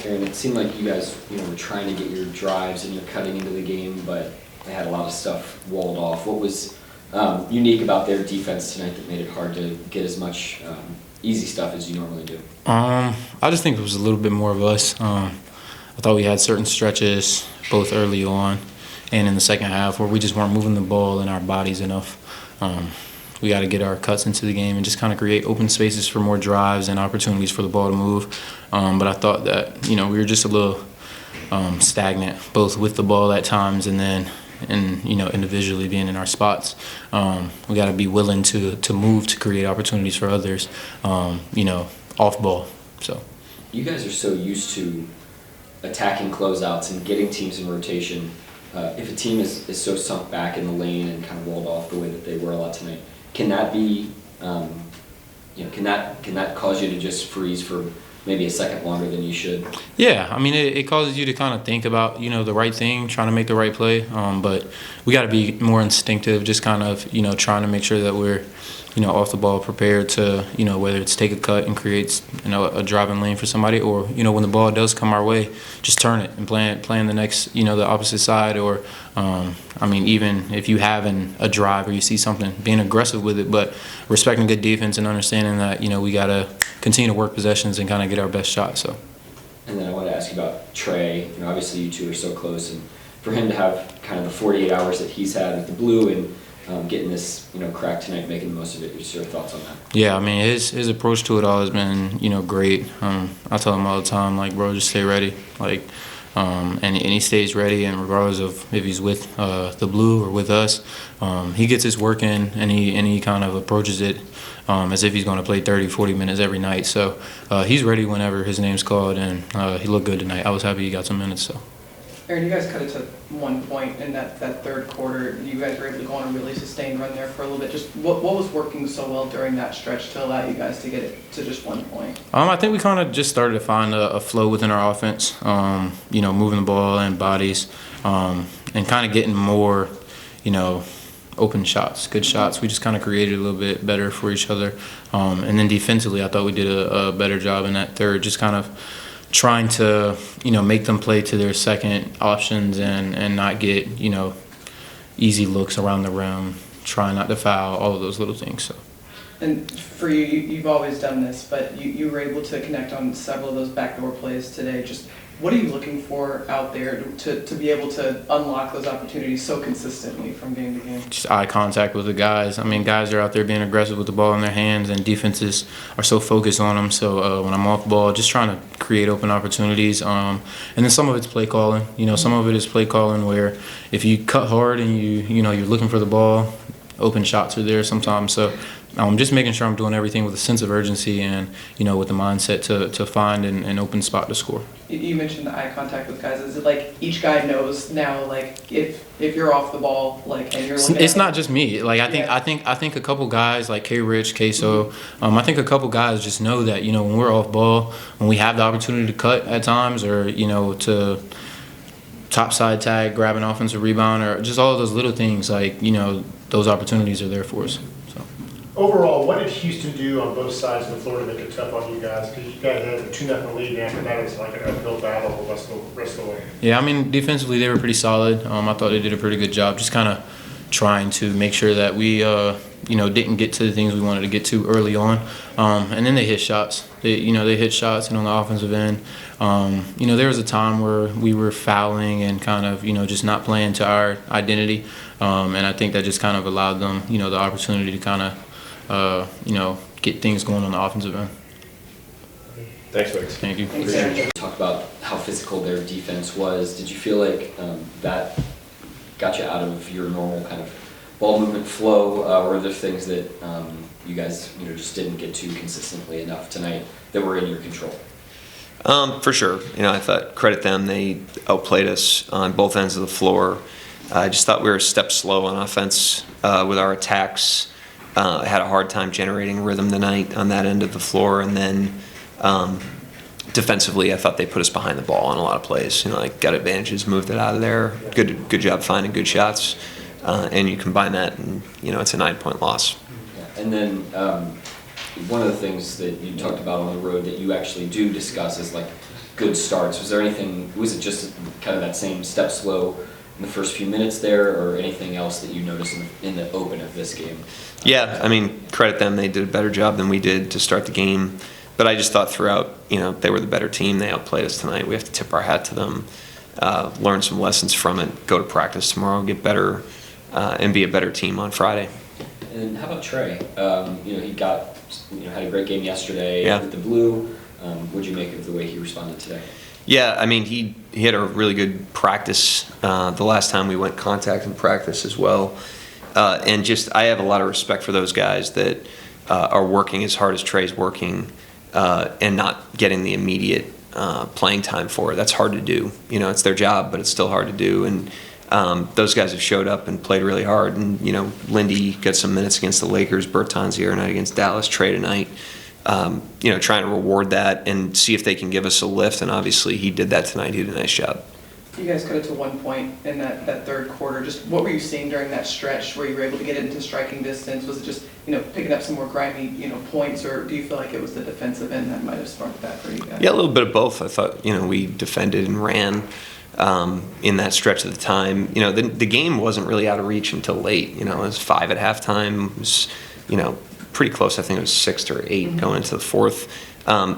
Aaron, it seemed like you guys, were trying to get your drives and your cutting into the game, but they had a lot of stuff walled off. What was unique about their defense tonight that made it hard to get as much easy stuff as you normally do? I just think it was a little bit more of us. I thought we had certain stretches, both early on and in the second half, where we just weren't moving the ball in our bodies enough. We got to get our cuts into the game and just kind of create open spaces for more drives and opportunities for the ball to move. But I thought that, we were just a little stagnant, both with the ball at times and then individually being in our spots. We got to be willing to move to create opportunities for others, off ball. So you guys are so used to attacking closeouts and getting teams in rotation. If a team is so sunk back in the lane and kind of walled off the way that they were a lot tonight, can that be, can that cause you to just freeze for maybe a second longer than you should? Yeah, I mean, it causes you to kind of think about, the right thing, trying to make the right play. But we got to be more instinctive, just kind of, trying to make sure that we're, off the ball prepared to, whether it's take a cut and create, a driving lane for somebody, or, when the ball does come our way, just turn it and play in the next, the opposite side. Or, even if you have a drive or you see something, being aggressive with it, but respecting good defense and understanding that, we got to continue to work possessions and kind of get our best shot. So. And then I want to ask you about Trey. Obviously you two are so close, and for him to have kind of the 48 hours that he's had with the blue and getting this, crack tonight, making the most of it. What's your thoughts on that? Yeah, I mean, his approach to it all has been, great. I tell him all the time, like, bro, just stay ready. Like, and he stays ready, and regardless of if he's with the blue or with us, he gets his work in, and he kind of approaches it as if he's going to play 30, 40 minutes every night. So he's ready whenever his name's called, and he looked good tonight. I was happy he got some minutes. So. Aaron, you guys cut it to 1 point in that third quarter. You guys were able to go on a really sustained run there for a little bit. Just what was working so well during that stretch to allow you guys to get it to just 1 point? I think we kind of just started to find a flow within our offense, moving the ball and bodies, and kind of getting more, open shots, good shots. We just kind of created a little bit better for each other. And then defensively, I thought we did a better job in that third, just kind of trying to, make them play to their second options and not get, easy looks around the rim, try not to foul, all of those little things. So. And for you, you've always done this, but you were able to connect on several of those backdoor plays today. Just what are you looking for out there to be able to unlock those opportunities so consistently from game to game? Just eye contact with the guys. I mean, guys are out there being aggressive with the ball in their hands, and defenses are so focused on them. So when I'm off ball, just trying to create open opportunities. And then some of it's play calling. Some of it is play calling where if you cut hard and you're looking for the ball, open shots are there sometimes. So just making sure I'm doing everything with a sense of urgency and, with the mindset to find an open spot to score. You mentioned the eye contact with guys. Is it like each guy knows now, like if you're off the ball, like and you're looking it's not just me. Like I think a couple guys like K. Rich, Queso, I think a couple guys just know that, when we're off ball, when we have the opportunity to cut at times or, to top side tag, grab an offensive rebound, or just all of those little things, like, those opportunities are there for us. Overall, what did Houston do on both sides of the floor to make it tough on you guys? Because you guys had a 2-0 lead, and after that it was like an uphill battle the rest of the way. Yeah, defensively they were pretty solid. I thought they did a pretty good job, just kind of trying to make sure that we, didn't get to the things we wanted to get to early on. And then they hit shots. They hit shots, and on the offensive end, there was a time where we were fouling and kind of, just not playing to our identity. And I think that just kind of allowed them, the opportunity to kind of, get things going on the offensive end. Thanks, Wiggins. Thank you. You talked about how physical their defense was. Did you feel like that got you out of your normal kind of ball movement flow, or were there things that you guys just didn't get to consistently enough tonight that were in your control? For sure. I thought credit them. They outplayed us on both ends of the floor. I just thought we were a step slow on offense with our attacks. Had a hard time generating rhythm tonight on that end of the floor, and then defensively, I thought they put us behind the ball on a lot of plays. Got advantages, moved it out of there. Good job finding good shots, and you combine that, and it's a 9-point loss. And then one of the things that you talked about on the road that you actually do discuss is like good starts. Was there anything, was it just kind of that same step slow in the first few minutes there, or anything else that you noticed in the open of this game? Yeah, I mean, credit them. They did a better job than we did to start the game. But I just thought throughout, they were the better team. They outplayed us tonight. We have to tip our hat to them, learn some lessons from it, go to practice tomorrow, get better, and be a better team on Friday. And how about Trey? He got, had a great game yesterday Yeah. with the blue. What'd you make of the way he responded today? Yeah, I mean, he had a really good practice the last time we went contact in practice as well. And just, I have a lot of respect for those guys that are working as hard as Trey's working and not getting the immediate playing time for it. That's hard to do. It's their job, but it's still hard to do. And those guys have showed up and played really hard. And, Lindy got some minutes against the Lakers, Bertans the other night against Dallas, Trey tonight. Trying to reward that and see if they can give us a lift. And obviously he did that tonight. He did a nice job. You guys cut it to 1 point in that third quarter. Just what were you seeing during that stretch where you were able to get it into striking distance? Was it just, picking up some more grimy, points, or do you feel like it was the defensive end that might have sparked that for you guys? Yeah, a little bit of both. I thought, we defended and ran in that stretch of the time. The game wasn't really out of reach until late. It was 5 at halftime. It was, pretty close. I think it was 6 or 8 going into the fourth.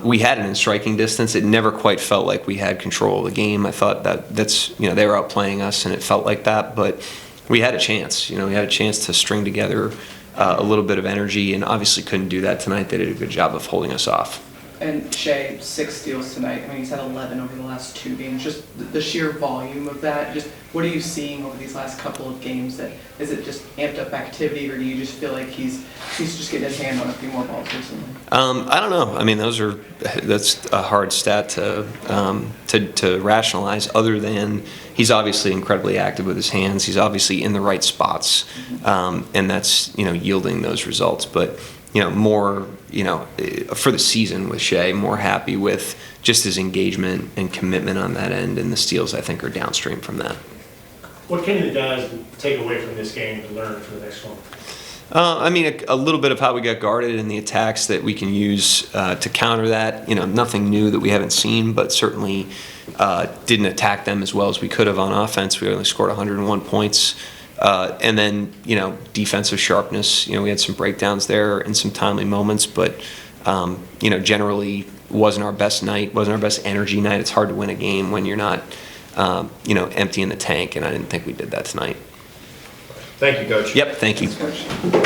We had it in striking distance. It never quite felt like we had control of the game. I thought that's they were outplaying us, and it felt like that. But we had a chance. We had a chance to string together a little bit of energy, and obviously couldn't do that tonight. They did a good job of holding us off. And Shea, 6 steals tonight. I mean, he's had 11 over the last 2 games. Just the sheer volume of that. Just what are you seeing over these last couple of games? Is it just amped up activity, or do you just feel like he's just getting his hand on a few more balls recently? I don't know. I mean, that's a hard stat to rationalize. Other than he's obviously incredibly active with his hands. He's obviously in the right spots, and that's yielding those results. But more for the season with Shea, more happy with just his engagement and commitment on that end, and the steals I think are downstream from that. What can the guys take away from this game to learn for the next one? I mean, a little bit of how we got guarded in the attacks that we can use to counter that. Nothing new that we haven't seen, but certainly didn't attack them as well as we could have on offense. We only scored 101 points. And then, defensive sharpness. We had some breakdowns there and some timely moments, but, generally wasn't our best night, wasn't our best energy night. It's hard to win a game when you're not, emptying the tank, and I didn't think we did that tonight. Thank you, Coach. Yep, thank you. Coach.